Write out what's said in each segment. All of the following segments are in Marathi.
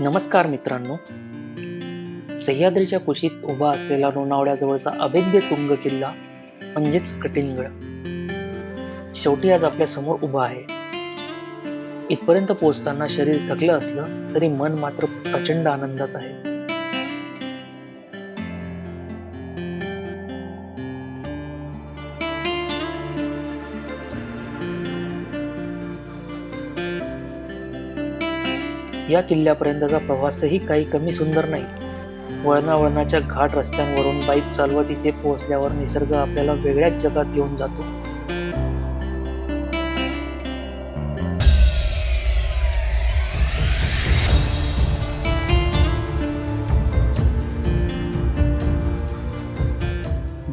नमस्कार मित्रांनो. सह्याद्रीच्या कुशीत उभा असलेला लोणावळ्याजवळचा अभेद्य तुंग किल्ला म्हणजेच कठीणगड शेवटी आज आपल्या समोर उभा आहे. इथपर्यंत पोहोचताना शरीर थकलं असलं तरी मन मात्र प्रचंड आनंदात आहे. या किल्ल्यापर्यंतचा प्रवासही काही कमी सुंदर नाही. वळणावळणाच्या घाट रस्त्यांवरून बाईक चालवत इथे पोहोचल्यावर निसर्ग आपल्याला वेगळ्याच जगात घेऊन जातो.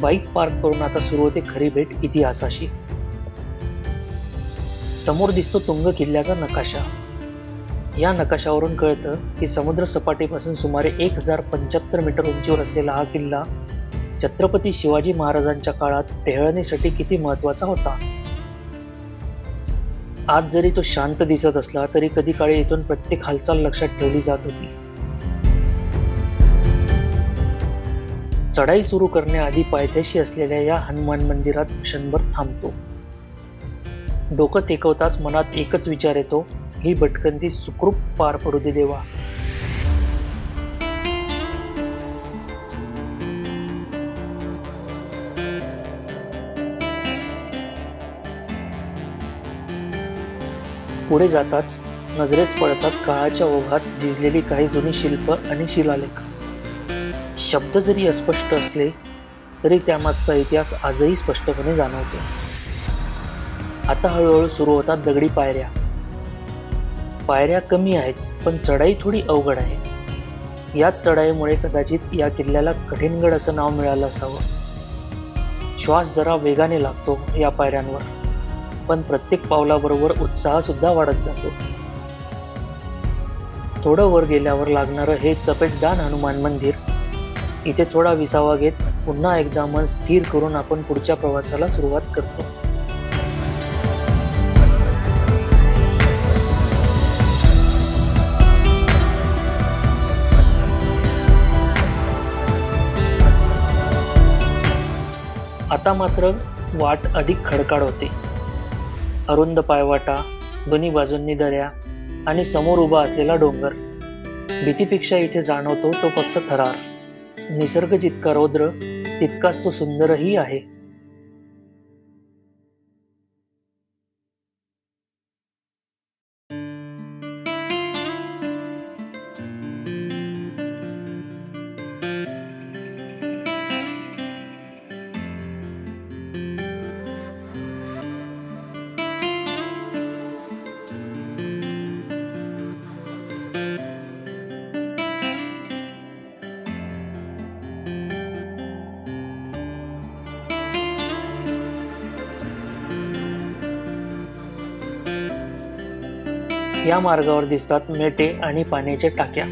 बाईक पार्क करून आता सुरू होते खरी भेट इतिहासाशी. समोर दिसतो तुंग किल्ल्याचा नकाशा. या नकाशावरून कळतं की समुद्र सपाटीपासून सुमारे 1075 मीटर उंचीवर असलेला हा किल्ला छत्रपती शिवाजी महाराजांच्या काळात टेहळणीसाठी किती महत्वाचा होता. आज जरी तो शांत दिसत असला तरी कधी काळी इथून प्रत्येक हालचाल लक्षात ठेवली जात होती. चढाई सुरू करण्याआधी पायथ्याशी असलेल्या या हनुमान मंदिरात क्षणभर थांबतो. डोकं टेकवताच मनात एकच विचार येतो, ही भटकंती सुखरूप पार पडू दे देवा. पुढे जाताच नजरेस पडतात काळाच्या ओघात झिजलेली काही जुनी शिल्प आणि शिलालेख. शब्द जरी अस्पष्ट असले तरी त्यामागचा इतिहास आजही स्पष्टपणे जाणवतो. आता हळूहळू सुरू होतात दगडी पायऱ्या. पायऱ्या कमी आहेत पण चढाई थोडी अवघड आहे. याच चढाईमुळे कदाचित या किल्ल्याला कठीणगड असं नाव मिळालं असावं. श्वास जरा वेगाने लागतो या पायऱ्यांवर, पण प्रत्येक पावलाबरोबर उत्साह सुद्धा वाढत जातो. थोडं वर गेल्यावर लागणारं हे चपेटदान हनुमान मंदिर. इथे थोडा विसावा घेत पुन्हा एकदा मन स्थिर करून आपण पुढच्या प्रवासाला सुरुवात करतो. आता मात्र वाट अधिक खडकाळ होते. अरुंद पायवाटा, दोन्ही बाजूंनी दऱ्या आणि समोर उभा असलेला डोंगर. भीतीपेक्षा इथे जाणवतो तो फक्त थरार. निसर्ग जितका रौद्र तितकाच तो सुंदरही आहे. या मार्गावर दिसतात मेटे आणि पाण्याच्या टाक्या.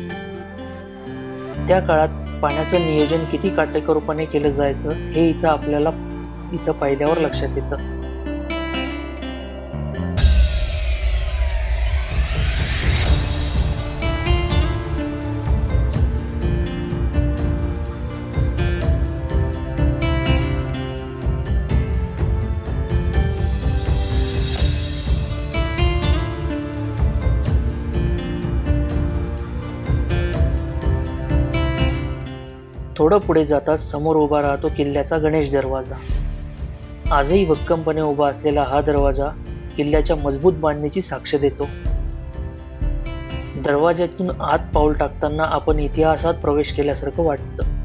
त्या काळात पाण्याचं नियोजन किती काटेकोरपणे केलं जायचं हे आपल्याला इथं पाहिल्यावर लक्षात येतं. थोडं पुढे जाताच समोर उभा राहतो किल्ल्याचा गणेश दरवाजा. आजही भक्कमपणे उभा असलेला हा दरवाजा किल्ल्याच्या मजबूत बांधणीची साक्ष देतो. दरवाज्यातून आत पाऊल टाकताना आपण इतिहासात प्रवेश केल्यासारखं वाटतं.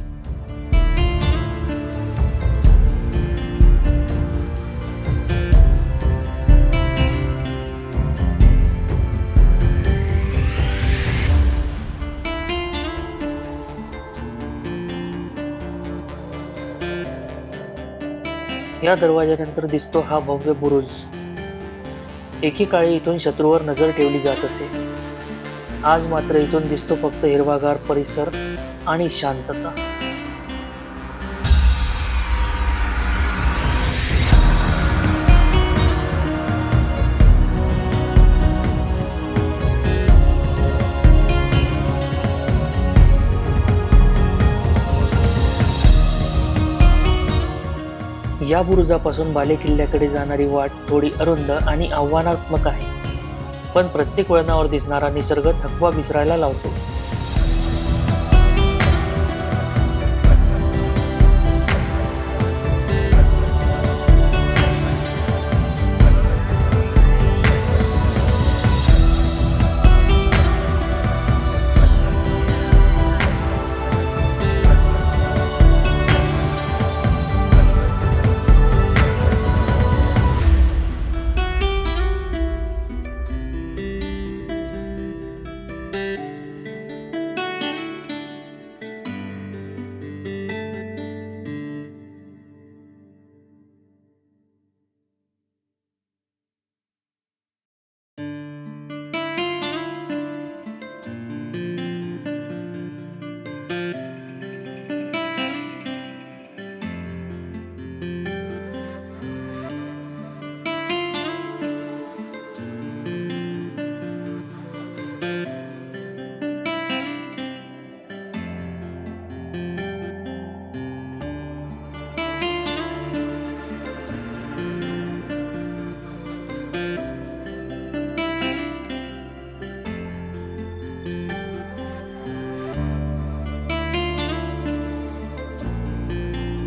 या दरवाज्यानंतर दिसतो हा भव्य बुरुज. एकेकाळी इथून शत्रूवर नजर ठेवली जात असे. आज मात्र इथून दिसतो फक्त हिरवागार परिसर आणि शांतता. या बुरुजापासून बालेकिल्ल्याकडे जाणारी वाट थोडी अरुंद आणि आव्हानात्मक आहे, पण प्रत्येक वळणावर दिसणारा निसर्ग थकवा विसरायला लावतो.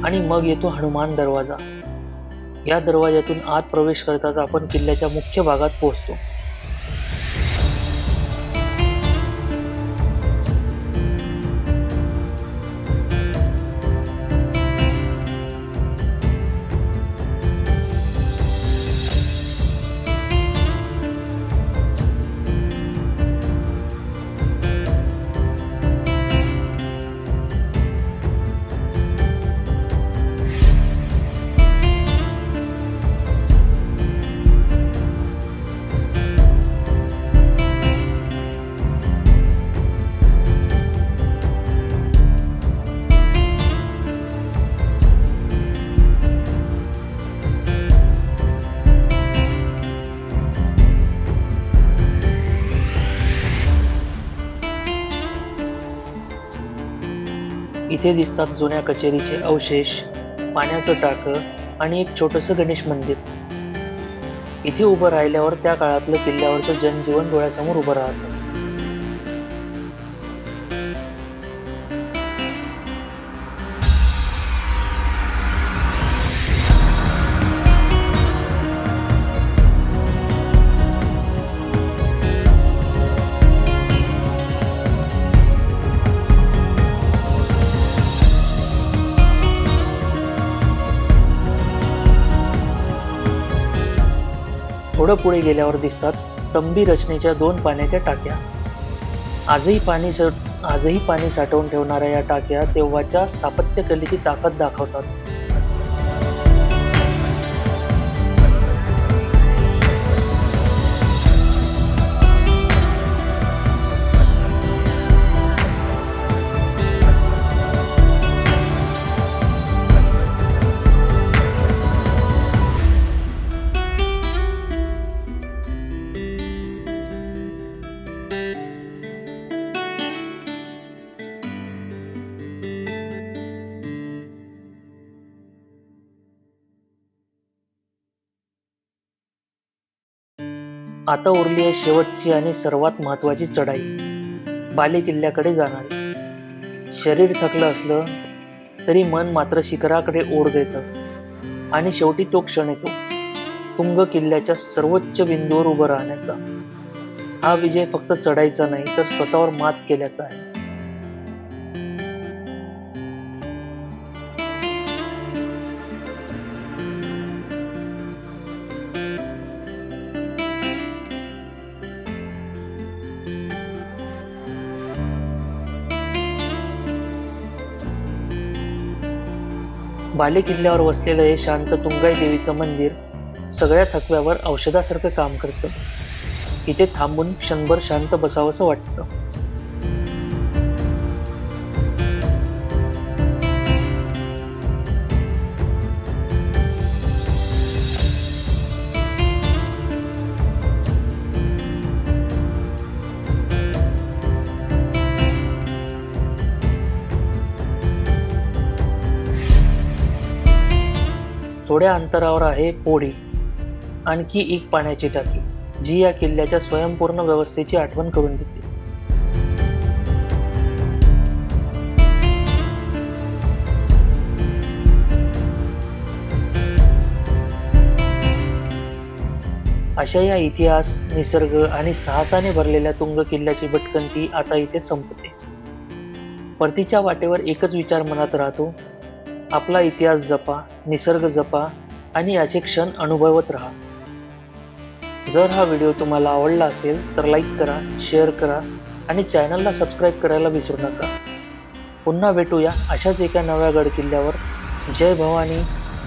आणि मग येतो हनुमान दरवाजा. या दरवाज्यातून आत प्रवेश करताच आपण किल्ल्याच्या मुख्य भागात पोहोचतो. इथे दिसतात जुन्या कचेरीचे अवशेष, पाण्याचं टाकं आणि एक छोटंसं गणेश मंदिर. इथे उभं राहिल्यावर त्या काळातलं किल्ल्यावरचं जनजीवन डोळ्यासमोर उभं राहतं. थोडं पुढे गेल्यावर दिसतात स्तंभी रचनेच्या 2 पाण्याच्या टाक्या. आजही पाणी साठवून ठेवणाऱ्या या टाक्या तेव्हाच्या स्थापत्यकलेची ताकद दाखवतात. आता उरली आहे शेवटची आणि सर्वात महत्वाची चढाई, बालेकिल्ल्याकडे जाणारी. शरीर थकलं असलं तरी मन मात्र शिखराकडे ओढ देतं आणि शेवटी तो क्षण येतो, तुंग किल्ल्याच्या सर्वोच्च बिंदूवर उभं राहण्याचा. हा विजय फक्त चढायचा नाही तर स्वतःवर मात केल्याचा आहे. बालेकिल्ल्यावर वसलेलं हे शांत तुंगाई देवीचं मंदिर सगळ्या थकव्यावर औषधासारखं काम करतं. इथे थांबून क्षणभर शांत बसावंसं वाटतं. थोड्या अंतरावर आहे पोढी, आणखी एक पाण्याची टाकी, जी या किल्ल्याच्या स्वयंपूर्ण व्यवस्थेची आठवण करून देते. अशा या इतिहास, निसर्ग आणि साहसाने भरलेल्या तुंग किल्ल्याची भटकंती आता इथे संपते. परतीच्या वाटेवर एकच विचार मनात राहतो, आपला इतिहास जपा, निसर्ग जपा आणि याचे क्षण अनुभवत राहा. जर हा व्हिडिओ तुम्हाला आवडला असेल तर लाईक करा, शेअर करा आणि चॅनलला सबस्क्राईब करायला विसरू नका. पुन्हा भेटूया अशाच एका नव्या गड किल्ल्यावर. जय भवानी,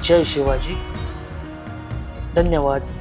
जय शिवाजी. धन्यवाद.